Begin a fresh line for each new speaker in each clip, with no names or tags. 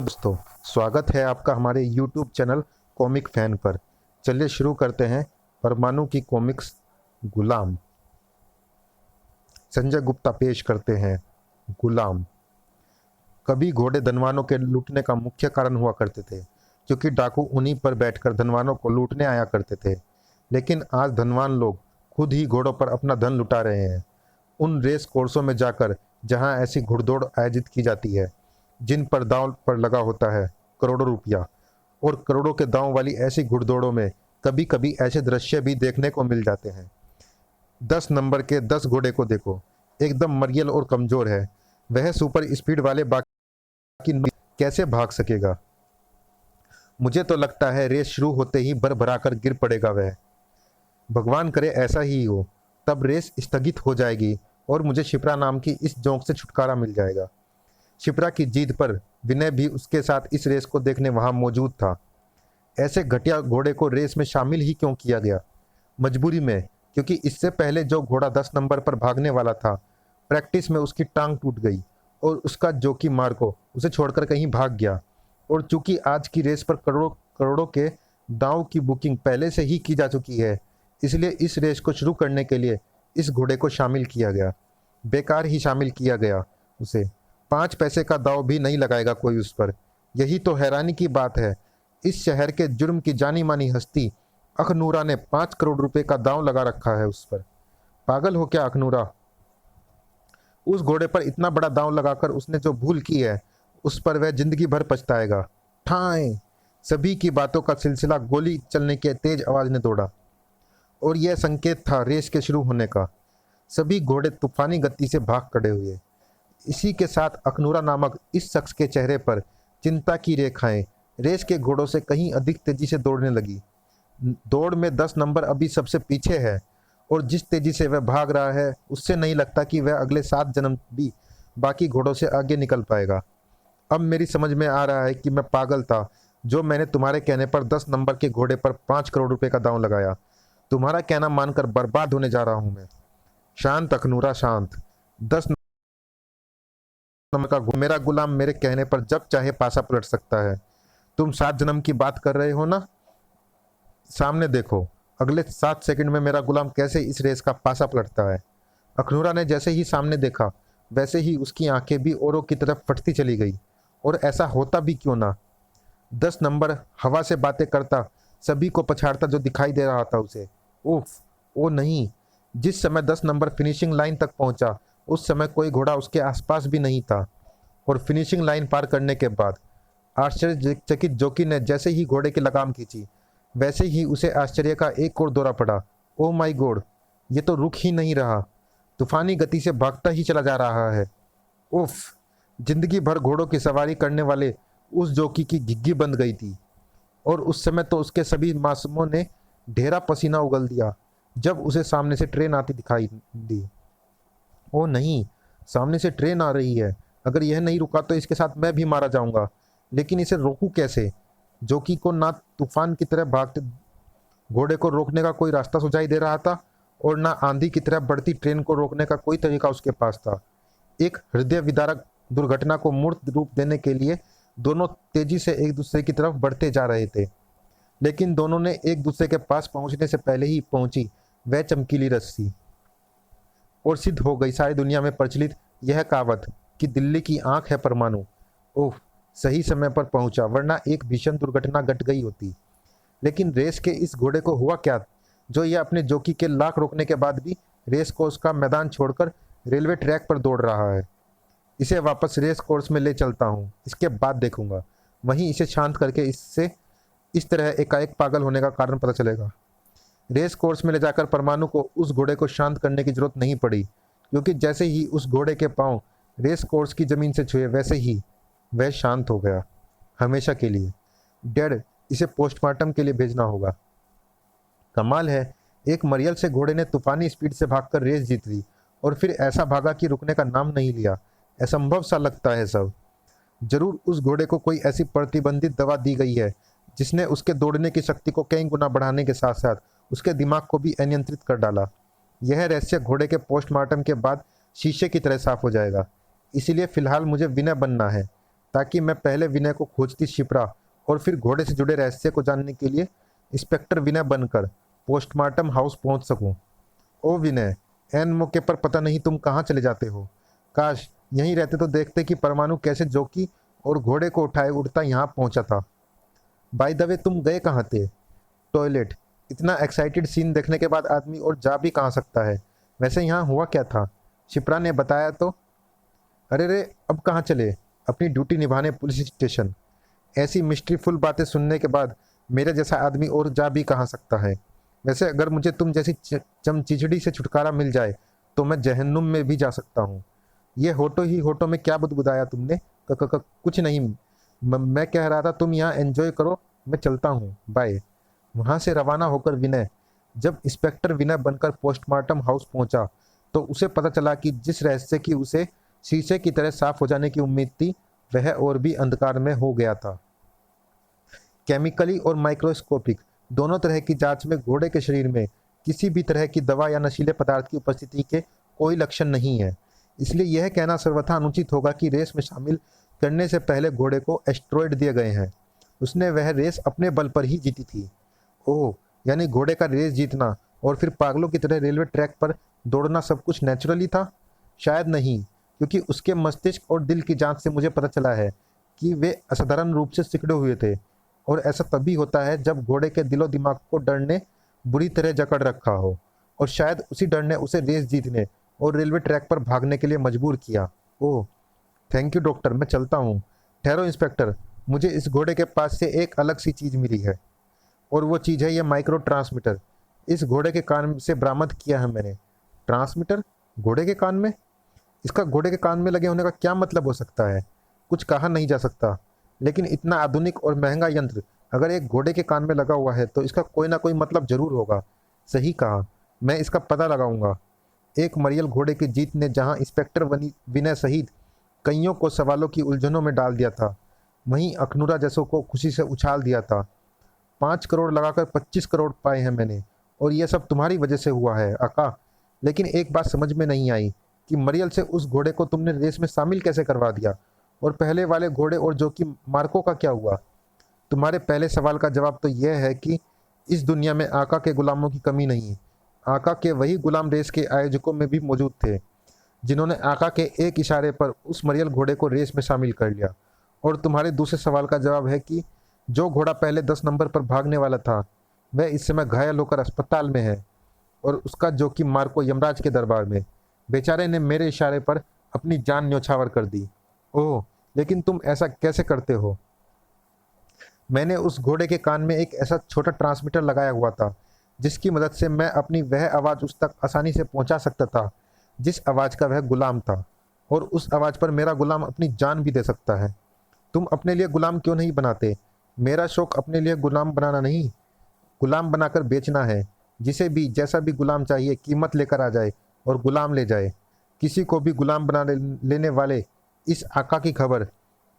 दोस्तों, स्वागत है आपका हमारे YouTube चैनल कॉमिक फैन पर। चलिए शुरू करते हैं। परमाणु की कॉमिक्स गुलाम। संजय गुप्ता पेश करते हैं गुलाम। कभी घोड़े धनवानों के लूटने का मुख्य कारण हुआ करते थे, क्योंकि डाकू उन्हीं पर बैठकर धनवानों को लूटने आया करते थे। लेकिन आज धनवान लोग खुद ही घोड़ों पर अपना धन लुटा रहे हैं। उन रेस कोर्सों में जाकर जहां ऐसी घुड़दौड़ आयोजित की जाती है जिन पर दांव पर लगा होता है करोड़ों रुपया, और करोड़ों के दांव वाली ऐसी घुड़दौड़ों में कभी कभी ऐसे दृश्य भी देखने को मिल जाते हैं। 10 नंबर के 10 घोड़े को देखो, एकदम मरियल और कमजोर है। वह सुपर स्पीड वाले बाकी कैसे भाग सकेगा? मुझे तो लगता है रेस शुरू होते ही भरभरा कर गिर पड़ेगा वह। भगवान करे ऐसा ही हो, तब रेस स्थगित हो जाएगी और मुझे शिप्रा नाम की इस जोंक से छुटकारा मिल जाएगा। शिप्रा की जीत पर विनय भी उसके साथ इस रेस को देखने वहां मौजूद था। ऐसे घटिया घोड़े को रेस में शामिल ही क्यों किया गया? मजबूरी में, क्योंकि इससे पहले जो घोड़ा 10 नंबर पर भागने वाला था, प्रैक्टिस में उसकी टांग टूट गई और उसका जोकी मार्को उसे छोड़कर कहीं भाग गया। और चूंकि आज की रेस पर करोड़ों करोड़ों के दांव की बुकिंग पहले से ही की जा चुकी है, इसलिए इस रेस को शुरू करने के लिए इस घोड़े को शामिल किया गया। बेकार ही शामिल किया गया उसे। 5 पैसे का दांव भी नहीं लगाएगा कोई उस पर। यही तो हैरानी की बात है। इस शहर के जुर्म की जानी मानी हस्ती अखनूरा ने 5 करोड़ रुपए का दांव लगा रखा है उस पर। पागल हो क्या अखनूरा? उस घोड़े पर इतना बड़ा दांव लगाकर उसने जो भूल की है, उस पर वह जिंदगी भर पछताएगा। ठाए! सभी की बातों का सिलसिला गोली चलने की तेज आवाज ने तोड़ा, और यह संकेत था रेस के शुरू होने का। सभी घोड़े तूफानी गति से भाग खड़े हुए। इसी के साथ अखनूरा नामक इस शख्स के चेहरे पर चिंता की रेखाएं रेस के घोड़ों से कहीं अधिक तेजी से दौड़ने लगी। दौड़ में 10 नंबर अभी सबसे पीछे है, और जिस तेजी से वह भाग रहा है उससे नहीं लगता कि वह अगले 7 जन्म भी बाकी घोड़ों से आगे निकल पाएगा। अब मेरी समझ में आ रहा है कि मैं पागल था जो मैंने तुम्हारे कहने पर 10 नंबर के घोड़े पर 5 करोड़ रुपए का दांव लगाया। तुम्हारा कहना मानकर बर्बाद होने जा रहा हूं मैं। शांत अखनूरा, शांत। 10 नंबर का मेरा गुलाम मेरे कहने पर जब चाहे पासा पलट सकता है। तुम 7 जन्म की बात कर रहे हो ना? सामने देखो, अगले 7 सेकंड में मेरा गुलाम कैसे इस रेस का पासा पलटता है। अखनूरा ने जैसे ही सामने देखा, वैसे ही उसकी आंखें भी औरों की तरफ फटती चली गई। और ऐसा होता भी क्यों ना? 10 नंबर हवा से बातें करता, सभी को पछाड़ता जो दिखाई दे रहा था उसे। उफ! ओ नहीं! जिस समय 10 नंबर फिनिशिंग लाइन तक पहुंचा, उस समय कोई घोड़ा उसके आसपास भी नहीं था। और फिनिशिंग लाइन पार करने के बाद आश्चर्यचकित जॉकी ने जैसे ही घोड़े की लगाम खींची, वैसे ही उसे आश्चर्य का एक और दौरा पड़ा। Oh my God! ये तो रुक ही नहीं रहा, तूफानी गति से भागता ही चला जा रहा है। उफ! जिंदगी भर घोड़ों की सवारी करने वाले उस जॉकी की घिग्गी बंद गई थी, और उस समय तो उसके सभी मासूमों ने ढेरा पसीना उगल दिया जब उसे सामने से ट्रेन आती दिखाई दी। ओ नहीं! सामने से ट्रेन आ रही है। अगर यह नहीं रुका तो इसके साथ मैं भी मारा जाऊंगा। लेकिन इसे रोकूं कैसे? जॉकी को ना तूफान की तरह भागते घोड़े को रोकने का कोई रास्ता सुझाई दे रहा था, और ना आंधी की तरह बढ़ती ट्रेन को रोकने का कोई तरीका उसके पास था। एक हृदय विदारक दुर्घटना को मूर्त रूप देने के लिए दोनों तेजी से एक दूसरे की तरफ बढ़ते जा रहे थे। लेकिन दोनों ने एक दूसरे के पास पहुंचने से पहले ही पहुंची वह चमकीली रस्सी, और सिद्ध हो गई सारी दुनिया में प्रचलित यह कहावत कि दिल्ली की आंख है परमाणु। ओह! सही समय पर पहुंचा, वरना एक भीषण दुर्घटना घट गई होती। लेकिन रेस के इस घोड़े को हुआ क्या, जो यह अपने जॉकी के लाख रोकने के बाद भी रेस कोर्स का मैदान छोड़कर रेलवे ट्रैक पर दौड़ रहा है? इसे वापस रेस कोर्स में ले चलता हूँ, इसके बाद देखूंगा। वहीं इसे शांत करके इससे इस तरह एकाएक पागल होने का कारण पता चलेगा। रेस कोर्स में ले जाकर परमाणु को उस घोड़े को शांत करने की जरूरत नहीं पड़ी, क्योंकि जैसे ही उस घोड़े के पांव रेस कोर्स की जमीन से छुए, वैसे ही वह शांत हो गया, हमेशा के लिए। डैड, इसे पोस्टमार्टम के लिए भेजना होगा। कमाल है, एक मरियल से घोड़े ने तूफानी स्पीड से भागकर रेस जीत ली, और फिर ऐसा भागा कि रुकने का नाम नहीं लिया। असंभव सा लगता है सब। जरूर उस घोड़े को कोई ऐसी प्रतिबंधित दवा दी गई है जिसने उसके दौड़ने की शक्ति को कई गुना बढ़ाने के साथ साथ उसके दिमाग को भी अनियंत्रित कर डाला। यह रहस्य घोड़े के पोस्टमार्टम के बाद शीशे की तरह साफ हो जाएगा। इसीलिए फिलहाल मुझे विनय बनना है, ताकि मैं पहले विनय को खोजती शिप्रा और फिर घोड़े से जुड़े रहस्य को जानने के लिए इंस्पेक्टर विनय बनकर पोस्टमार्टम हाउस पहुंच सकूं। ओ विनय, एन मौके पर पता नहीं तुम कहाँ चले जाते हो। काश यहीं रहते तो देखते कि परमाणु कैसे जोकी और घोड़े को उठाए उड़ता यहाँ पहुंचा था। बाय द वे, तुम गए कहाँ थे? टॉयलेट। इतना एक्साइटेड सीन देखने के बाद आदमी और जा भी कहाँ सकता है। वैसे यहाँ हुआ क्या था? शिप्रा ने बताया तो। अरे रे, अब कहाँ चले? अपनी ड्यूटी निभाने पुलिस स्टेशन। ऐसी मिस्ट्रीफुल बातें सुनने के बाद मेरे जैसा आदमी और जा भी कहाँ सकता है। वैसे अगर मुझे तुम जैसी चमचिचड़ी से छुटकारा मिल जाए तो मैं जहन्नुम में भी जा सकता हूँ। ये होठों ही होठों में क्या बुदबुदाया तुमने? कुछ नहीं, मैं कह रहा था तुम यहाँ एंजॉय करो, मैं चलता हूँ, बाय। वहाँ से रवाना होकर विनय जब इंस्पेक्टर विनय बनकर पोस्टमार्टम हाउस पहुंचा तो उसे पता चला कि जिस रहस्य की उसे शीशे की तरह साफ हो जाने की उम्मीद थी वह और भी अंधकार में हो गया था। केमिकली और माइक्रोस्कोपिक दोनों तरह की जांच में घोड़े के शरीर में किसी भी तरह की दवा या नशीले पदार्थ की उपस्थिति के कोई लक्षण नहीं है। इसलिए यह कहना सर्वथा अनुचित होगा कि रेस में शामिल करने से पहले घोड़े को एस्ट्रॉयड दिए गए हैं। उसने वह रेस अपने बल पर ही जीती थी। ओह, यानी घोड़े का रेस जीतना और फिर पागलों की तरह रेलवे ट्रैक पर दौड़ना सब कुछ नेचुरली था? शायद नहीं, क्योंकि उसके मस्तिष्क और दिल की जांच से मुझे पता चला है कि वे असाधारण रूप से सिकुड़े हुए थे। और ऐसा तभी होता है जब घोड़े के दिलो दिमाग को डर ने बुरी तरह जकड़ रखा हो, और शायद उसी डर ने उसे रेस जीतने और रेलवे ट्रैक पर भागने के लिए मजबूर किया। ओह, थैंक यू डॉक्टर, मैं चलता हूँ। ठहरो इंस्पेक्टर, मुझे इस घोड़े के पास से एक अलग सी चीज़ मिली है, और वो चीज़ है ये माइक्रो ट्रांसमीटर। इस घोड़े के कान से बरामद किया है मैंने। ट्रांसमीटर? घोड़े के कान में? इसका घोड़े के कान में लगे होने का क्या मतलब हो सकता है? कुछ कहा नहीं जा सकता, लेकिन इतना आधुनिक और महंगा यंत्र अगर एक घोड़े के कान में लगा हुआ है तो इसका कोई ना कोई मतलब जरूर होगा। सही कहा, मैं इसका पता लगाऊंगा। एक मरियल घोड़े की जीत ने जहां इंस्पेक्टर विनय सहित कईयों को सवालों की उलझनों में डाल दिया था, वहीं अखनूरा जैसों को खुशी से उछाल दिया था। 5 करोड़ लगाकर 25 करोड़ पाए हैं मैंने, और यह सब तुम्हारी वजह से हुआ है आका। लेकिन एक बात समझ में नहीं आई कि मरियल से उस घोड़े को तुमने रेस में शामिल कैसे करवा दिया, और पहले वाले घोड़े और जो कि मार्को का क्या हुआ? तुम्हारे पहले सवाल का जवाब तो यह है कि इस दुनिया में आका के गुलामों की कमी नहीं है। आका के वही गुलाम रेस के आयोजकों में भी मौजूद थे जिन्होंने आका के एक इशारे पर उस मरियल घोड़े को रेस में शामिल कर लिया। और तुम्हारे दूसरे सवाल का जवाब है कि जो घोड़ा पहले 10 नंबर पर भागने वाला था वह इस समय घायल होकर अस्पताल में है, और उसका जो कि मार्को यमराज के दरबार में। बेचारे ने मेरे इशारे पर अपनी जान न्योछावर कर दी। ओह, लेकिन तुम ऐसा कैसे करते हो? मैंने उस घोड़े के कान में एक ऐसा छोटा ट्रांसमीटर लगाया हुआ था जिसकी मदद से मैं अपनी वह आवाज़ उस तक आसानी से पहुंचा सकता था जिस आवाज़ का वह गुलाम था, और उस आवाज़ पर मेरा गुलाम अपनी जान भी दे सकता है। तुम अपने लिए गुलाम क्यों नहीं बनाते? मेरा शौक अपने लिए गुलाम बनाना नहीं, गुलाम बनाकर बेचना है। जिसे भी जैसा भी गुलाम चाहिए कीमत लेकर आ जाए और गुलाम ले जाए। किसी को भी गुलाम बना लेने वाले इस आका की खबर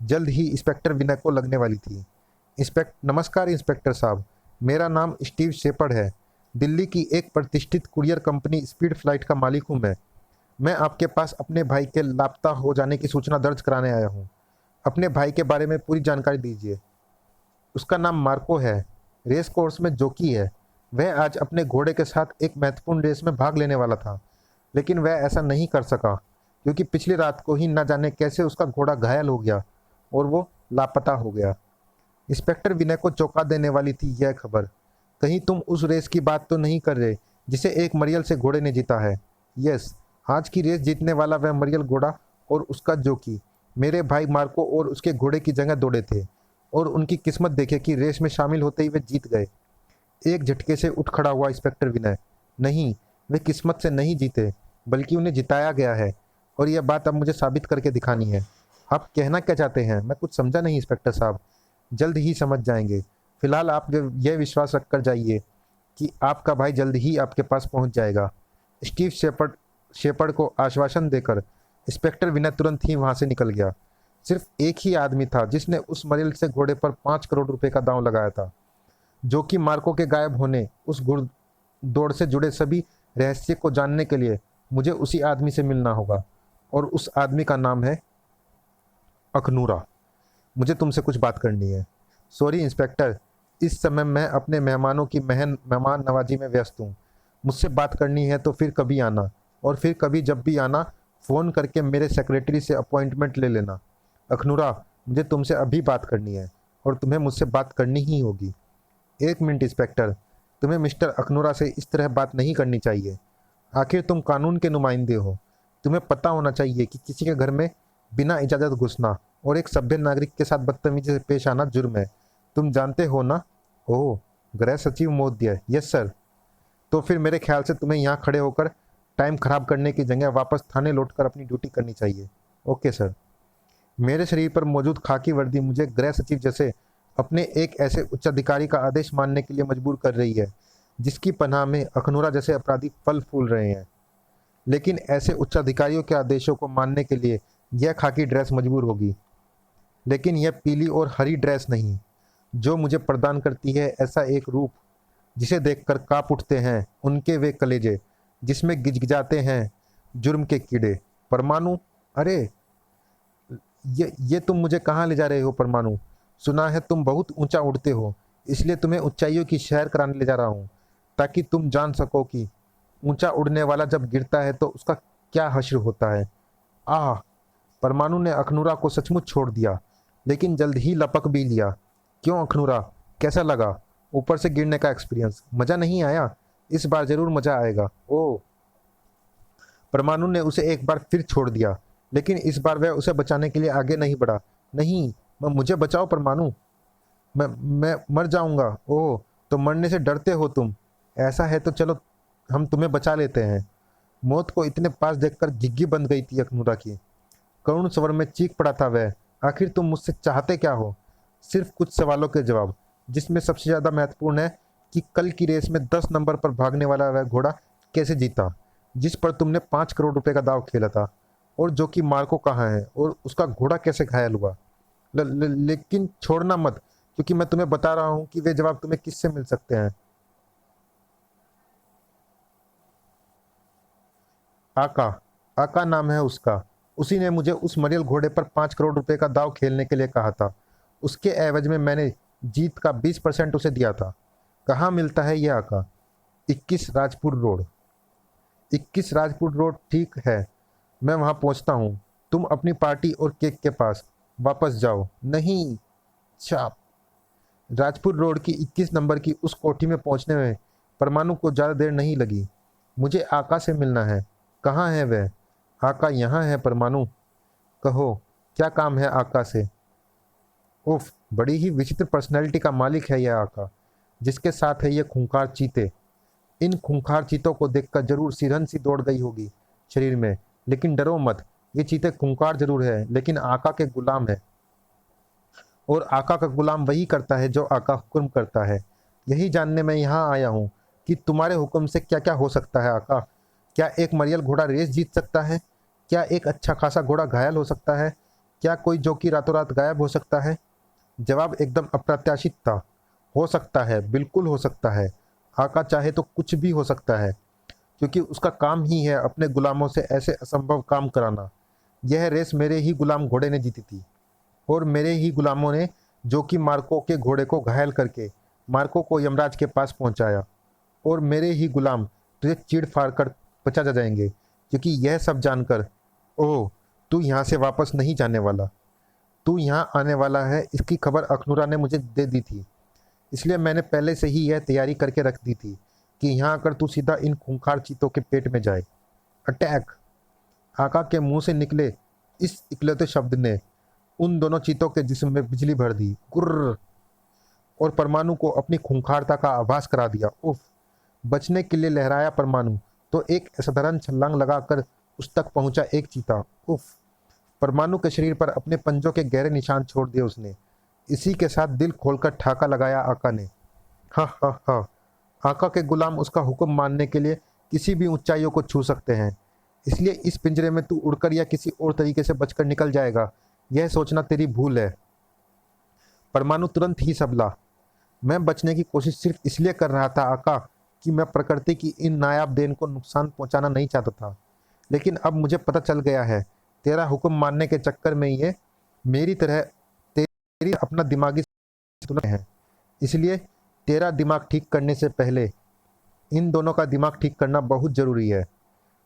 जल्द ही इंस्पेक्टर विनय को लगने वाली थी। नमस्कार इंस्पेक्टर साहब, मेरा नाम स्टीव शेपर्ड है। दिल्ली की एक प्रतिष्ठित कुरियर कंपनी स्पीड फ्लाइट का मालिक हूँ मैं आपके पास अपने भाई के लापता हो जाने की सूचना दर्ज कराने आया हूँ। अपने भाई के बारे में पूरी जानकारी दीजिए। उसका नाम मार्को है, रेस कोर्स में जॉकी है। वह आज अपने घोड़े के साथ एक महत्वपूर्ण रेस में भाग लेने वाला था, लेकिन वह ऐसा नहीं कर सका क्योंकि पिछली रात को ही न जाने कैसे उसका घोड़ा घायल हो गया और वो लापता हो गया। इंस्पेक्टर विनय को चौंका देने वाली थी यह खबर। कहीं तुम उस रेस की बात तो नहीं कर रहे जिसे एक मरियल से घोड़े ने जीता है? यस, आज की रेस जीतने वाला वह मरियल घोड़ा और उसका जॉकी मेरे भाई मार्को और उसके घोड़े की जगह दौड़े थे, और उनकी किस्मत देखे कि रेस में शामिल होते ही वे जीत गए। एक झटके से उठ खड़ा हुआ इंस्पेक्टर विनय। नहीं, वे किस्मत से नहीं जीते, बल्कि उन्हें जिताया गया है, और यह बात अब मुझे साबित करके दिखानी है। आप कहना क्या चाहते हैं? मैं कुछ समझा नहीं इंस्पेक्टर साहब। जल्द ही समझ जाएंगे। फिलहाल आप यह विश्वास रख कर जाइए कि आपका भाई जल्द ही आपके पास पहुंच जाएगा। स्टीव शेपर्ड को आश्वासन देकर इंस्पेक्टर विनय तुरंत ही वहां से निकल गया। सिर्फ एक ही आदमी था जिसने उस मरियल से घोड़े पर 5 करोड़ रुपए का दांव लगाया था, जो कि मार्को के गायब होने, उस दौड़ से जुड़े सभी रहस्य को जानने के लिए मुझे उसी आदमी से मिलना होगा, और उस आदमी का नाम है अखनूरा। मुझे तुमसे कुछ बात करनी है। सॉरी इंस्पेक्टर, इस समय मैं अपने मेहमानों की मेहमान नवाजी में व्यस्त हूँ। मुझसे बात करनी है तो फिर कभी आना, और फिर कभी जब भी आना फ़ोन करके मेरे सेक्रेटरी से अपॉइंटमेंट ले लेना। अखनूरा, मुझे तुमसे अभी बात करनी है और तुम्हें मुझसे बात करनी ही होगी। एक मिनट इंस्पेक्टर, तुम्हें मिस्टर अखनूरा से इस तरह बात नहीं करनी चाहिए। आखिर तुम कानून के नुमाइंदे हो। तुम्हें पता होना चाहिए कि किसी के घर में बिना इजाज़त घुसना और एक सभ्य नागरिक के साथ बदतमीजी से पेश आना जुर्म है। तुम जानते हो ना? ओह, गृह सचिव महोदय, यस सर। तो फिर मेरे ख्याल से तुम्हें यहाँ खड़े होकर टाइम खराब करने की जगह वापस थाने लौटकर अपनी ड्यूटी करनी चाहिए। Okay sir. मेरे शरीर पर मौजूद खाकी वर्दी मुझे गृह सचिव जैसे अपने एक ऐसे उच्चाधिकारी का आदेश मानने के लिए मजबूर कर रही है जिसकी पनाह में अखनूरा जैसे अपराधी फल फूल रहे हैं। लेकिन ऐसे उच्चाधिकारियों के आदेशों को मानने के लिए यह खाकी ड्रेस मजबूर होगी, लेकिन यह पीली और हरी ड्रेस नहीं, जो मुझे प्रदान करती है ऐसा एक रूप जिसे देखकर कांप उठते हैं उनके वे कलेजे जिसमें गिजगिजाते हैं जुर्म के कीड़े। परमाणु, अरे ये तुम मुझे कहाँ ले जा रहे हो परमाणु? सुना है तुम बहुत ऊंचा उड़ते हो, इसलिए तुम्हें ऊंचाइयों की सैर कराने ले जा रहा हूँ, ताकि तुम जान सको कि ऊंचा उड़ने वाला जब गिरता है तो उसका क्या हश्र होता है। आह! परमाणु ने अखनूरा को सचमुच छोड़ दिया, लेकिन जल्द ही लपक भी लिया। क्यों अखनूरा, कैसा लगा ऊपर से गिरने का एक्सपीरियंस? मज़ा नहीं आया? इस बार ज़रूर मज़ा आएगा। ओह! परमाणु ने उसे एक बार फिर छोड़ दिया, लेकिन इस बार वह उसे बचाने के लिए आगे नहीं बढ़ा। नहीं, मुझे बचाओ परमाणु, मैं मर जाऊंगा। ओह, तो मरने से डरते हो तुम? ऐसा है तो चलो हम तुम्हें बचा लेते हैं। मौत को इतने पास देखकर झिग्गी बंद गई थी अखनूरा की। करुण स्वर में चीख पड़ा था वह, आखिर तुम मुझसे चाहते क्या हो? सिर्फ कुछ सवालों के जवाब, जिसमें सबसे ज़्यादा महत्वपूर्ण है कि कल की रेस में 10 नंबर पर भागने वाला वह घोड़ा कैसे जीता, जिस पर तुमने 5 करोड़ रुपए का दाव खेला था, और जो कि मार्को कहाँ है और उसका घोड़ा कैसे घायल हुआ। लेकिन छोड़ना मत, क्योंकि मैं तुम्हें बता रहा हूं कि वे जवाब तुम्हें किससे मिल सकते हैं। आका, आका नाम है उसका। उसी ने मुझे उस मरियल घोड़े पर 5 करोड़ रुपए का दाव खेलने के लिए कहा था। उसके एवज में मैंने जीत का 20% उसे दिया था। कहाँ मिलता है यह आका? 21 राजपुर रोड। 21 राजपुर रोड, ठीक है, मैं वहां पहुंचता हूं। तुम अपनी पार्टी और केक के पास वापस जाओ। नहीं, छाप। राजपुर रोड की 21 नंबर की उस कोठी में पहुंचने में परमाणु को ज़्यादा देर नहीं लगी। मुझे आका से मिलना है। कहाँ है वह? आका यहाँ है परमाणु। कहो, क्या काम है आका से? उफ, बड़ी ही विचित्र पर्सनैलिटी का मालिक है यह आका, जिसके साथ है ये खूंखार चीते। इन खूंखार चीतों को देखकर जरूर सिरहन सी दौड़ गई होगी शरीर में। लेकिन डरो मत, ये चीते खूंखार जरूर है, लेकिन आका के गुलाम है। और आका का गुलाम वही करता है जो आका हुक्म करता है। यही जानने मैं यहाँ आया हूँ कि तुम्हारे हुक्म से क्या क्या हो सकता है आका। क्या एक मरियल घोड़ा रेस जीत सकता है? क्या एक अच्छा खासा घोड़ा घायल हो सकता है? क्या कोई जोकी रातों रात गायब हो सकता है? जवाब एकदम अप्रत्याशित था। हो सकता है, बिल्कुल हो सकता है। आका चाहे तो कुछ भी हो सकता है, क्योंकि उसका काम ही है अपने गुलामों से ऐसे असंभव काम कराना। यह रेस मेरे ही गुलाम घोड़े ने जीती थी, और मेरे ही गुलामों ने, जो कि मार्को के घोड़े को घायल करके मार्को को यमराज के पास पहुंचाया। और मेरे ही गुलाम तुझे चीड़ फाड़ कर बचा जाएंगे, क्योंकि यह सब जानकर, ओह, तू यहाँ से वापस नहीं जाने वाला, तू यहाँ आने वाला है, इसकी खबर अखनूरा ने मुझे दे दी थी। इसलिए मैंने पहले से ही यह तैयारी करके रख दी थी कि यहाँ आकर तू सीधा इन खूंखार चीतों के पेट में जाए। अटैक! आका के मुंह से निकले इस इकलौते शब्द ने उन दोनों चीतों के जिस्म में बिजली भर दी। गुर्र! और परमाणु को अपनी खूंखारता का आभास करा दिया। उफ! बचने के लिए लहराया परमाणु, तो एक असाधारण छलांग लगाकर उस तक पहुंचा एक चीता। उफ! परमाणु के शरीर पर अपने पंजों के गहरे निशान छोड़ दिए उसने। इसी के साथ दिल खोलकर ठाका लगाया आका ने। हा हा हा! आका के गुलाम उसका हुक्म मानने के लिए किसी भी ऊंचाइयों को छू सकते हैं। इसलिए इस पिंजरे में तू उड़कर या किसी और तरीके से बचकर निकल जाएगा, यह सोचना तेरी भूल है। परमाणु तुरंत ही सबला। मैं बचने की कोशिश सिर्फ इसलिए कर रहा था आका, कि मैं प्रकृति की इन नायाब देन को नुकसान पहुंचाना नहीं चाहता था। लेकिन अब मुझे पता चल गया है, तेरा हुक्म मानने के चक्कर में ये मेरी तरह तेरी अपना दिमागी संतुलन है, इसलिए तेरा दिमाग ठीक करने से पहले इन दोनों का दिमाग ठीक करना बहुत जरूरी है।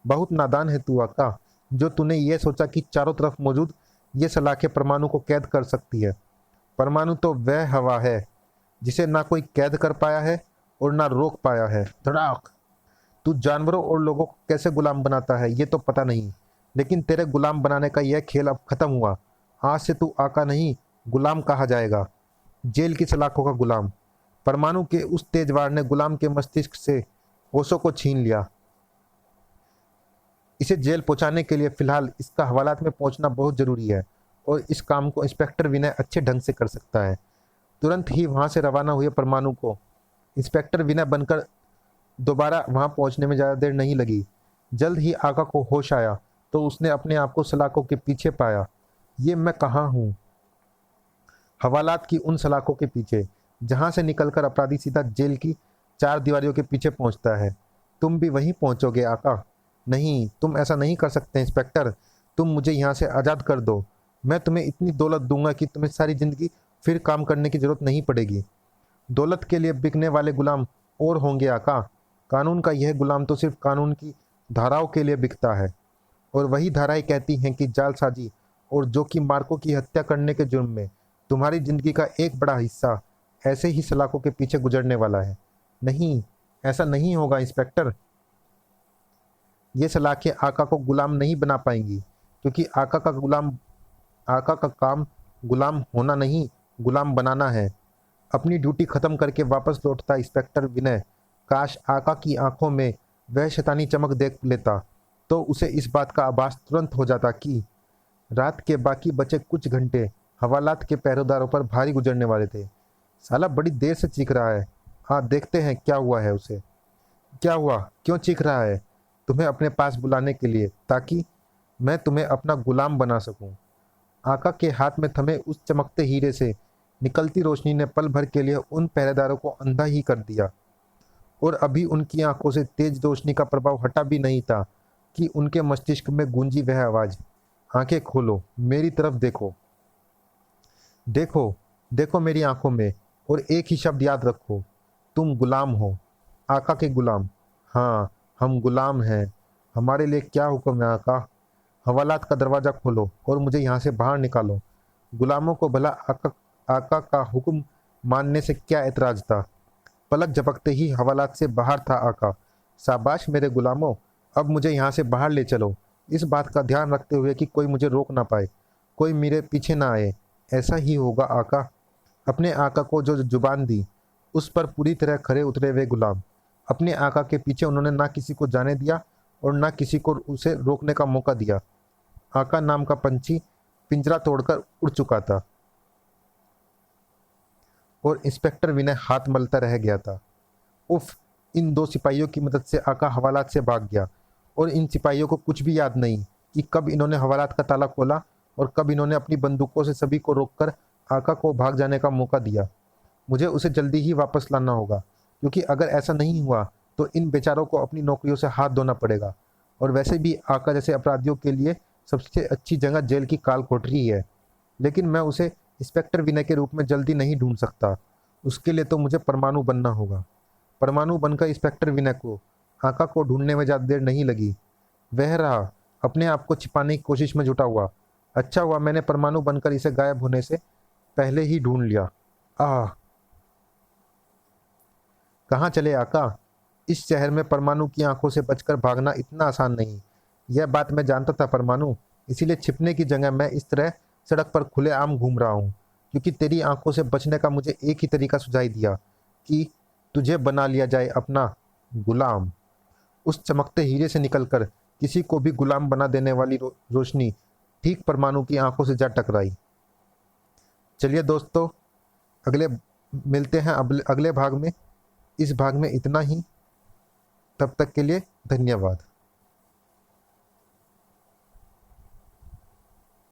बहुत नादान है तू आका, जो तूने ये सोचा कि चारों तरफ मौजूद ये सलाखें परमाणु को कैद कर सकती है। परमाणु तो वह हवा है जिसे ना कोई कैद कर पाया है और ना रोक पाया है। धड़ाक। तू जानवरों और लोगों को कैसे गुलाम बनाता है ये तो पता नहीं, लेकिन तेरे गुलाम बनाने का यह खेल अब खत्म हुआ। आज से तू आका नहीं, गुलाम कहा जाएगा। जेल की सलाखों का गुलाम। परमाणु के उस तेज वार ने गुलाम के मस्तिष्क से होशों को छीन लिया। इसे जेल पहुंचाने के लिए फिलहाल इसका हवालात में पहुंचना बहुत जरूरी है, और इस काम को इंस्पेक्टर विनय अच्छे ढंग से कर सकता है। तुरंत ही वहां से रवाना हुए परमाणु को इंस्पेक्टर विनय बनकर दोबारा वहां पहुंचने में ज़्यादा देर नहीं लगी। जल्द ही आका को होश आया तो उसने अपने आप को सलाखों के पीछे पाया। ये मैं कहाँ हूँ? हवालात की उन सलाखों के पीछे, जहां से निकलकर अपराधी सीधा जेल की चार दीवारियों के पीछे पहुंचता है। तुम भी वहीं पहुंचोगे आका? नहीं, तुम ऐसा नहीं कर सकते इंस्पेक्टर। तुम मुझे यहाँ से आज़ाद कर दो। मैं तुम्हें इतनी दौलत दूंगा कि तुम्हें सारी ज़िंदगी फिर काम करने की ज़रूरत नहीं पड़ेगी। दौलत के लिए बिकने वाले गुलाम और होंगे आका। कानून का यह गुलाम तो सिर्फ कानून की धाराओं के लिए बिकता है, और वही धाराएं कहती हैं कि जालसाजी और जोखिम मार्कों की हत्या करने के जुर्म में तुम्हारी ज़िंदगी का एक बड़ा हिस्सा ऐसे ही सलाखों के पीछे गुजरने वाला है। नहीं, ऐसा नहीं होगा इंस्पेक्टर। ये सलाखें आका को गुलाम नहीं बना पाएंगी, क्योंकि आका का काम गुलाम होना नहीं, गुलाम बनाना है। अपनी ड्यूटी खत्म करके वापस लौटता इंस्पेक्टर विनय काश आका की आंखों में वह शैतानी चमक देख लेता, तो उसे इस बात का आभास तुरंत हो जाता कि रात के बाकी बचे कुछ घंटे हवालात के पहरेदारों पर भारी गुजरने वाले थे। साला बड़ी देर से चीख रहा है। हाँ, देखते हैं क्या हुआ है उसे। क्या हुआ? क्यों चीख रहा है? तुम्हें अपने पास बुलाने के लिए, ताकि मैं तुम्हें अपना गुलाम बना सकूं। आका के हाथ में थमे उस चमकते हीरे से निकलती रोशनी ने पल भर के लिए उन पहरेदारों को अंधा ही कर दिया, और अभी उनकी आंखों से तेज रोशनी का प्रभाव हटा भी नहीं था कि उनके मस्तिष्क में गूंजी वह आवाज, आंखें खोलो, मेरी तरफ देखो। देखो, देखो मेरी आंखों में, और एक ही शब्द याद रखो, तुम गुलाम हो, आका के गुलाम। हाँ, हम गुलाम हैं। हमारे लिए क्या हुक्म है आका? हवालात का दरवाज़ा खोलो और मुझे यहाँ से बाहर निकालो। गुलामों को भला आका का हुक्म मानने से क्या एतराज़ था? पलक झपकते ही हवालात से बाहर था आका। शाबाश मेरे गुलामों, अब मुझे यहाँ से बाहर ले चलो, इस बात का ध्यान रखते हुए कि कोई मुझे रोक ना पाए, कोई मेरे पीछे ना आए। ऐसा ही होगा आका। अपने आका को जो जुबान दी, उस पर पूरी तरह खरे उतरे हुए गुलाम। अपने आका के पीछे उन्होंने ना किसी को जाने दिया और ना किसी को उसे रोकने का मौका दिया। आका नाम का पंछी पिंजरा तोड़कर उड़ चुका था, और इंस्पेक्टर विनय हाथ मलता रह गया था। उफ, इन दो सिपाहियों की मदद से आका हवालात से भाग गया, और इन सिपाहियों को कुछ भी याद नहीं कि कब इन्होंने हवालात का ताला खोला और कब इन्होंने अपनी बंदूकों से सभी को रोककर आका को भाग जाने का मौका दिया। मुझे उसे जल्दी ही वापस लाना होगा, क्योंकि अगर ऐसा नहीं हुआ तो इन बेचारों को अपनी नौकरियों से हाथ धोना पड़ेगा। और वैसे भी आका जैसे अपराधियों के लिए सबसे अच्छी जगह जेल की काल कोठरी ही है। लेकिन मैं उसे इंस्पेक्टर विनय के रूप में जल्दी नहीं ढूंढ सकता। उसके लिए तो मुझे परमाणु बनना होगा। परमाणु बनकर इंस्पेक्टर विनय को आका को ढूंढने में ज़्यादा देर नहीं लगी। वह रहा, अपने आप को छिपाने की कोशिश में जुटा हुआ। अच्छा हुआ मैंने परमाणु बनकर इसे गायब होने से पहले ही ढूंढ लिया। आह, कहाँ चले आका? इस शहर में परमाणु की आंखों से बचकर भागना इतना आसान नहीं। यह बात मैं जानता था परमाणु, इसीलिए छिपने की जगह मैं इस तरह सड़क पर खुलेआम घूम रहा हूँ, क्योंकि तेरी आंखों से बचने का मुझे एक ही तरीका सुझाई दिया कि तुझे बना लिया जाए अपना गुलाम। उस चमकते हीरे से निकलकर किसी को भी गुलाम बना देने वाली रोशनी ठीक परमाणु की आंखों से जा टकराई। चलिए दोस्तों, अगले मिलते हैं अगले भाग में। इस भाग में इतना ही। तब तक के लिए धन्यवाद।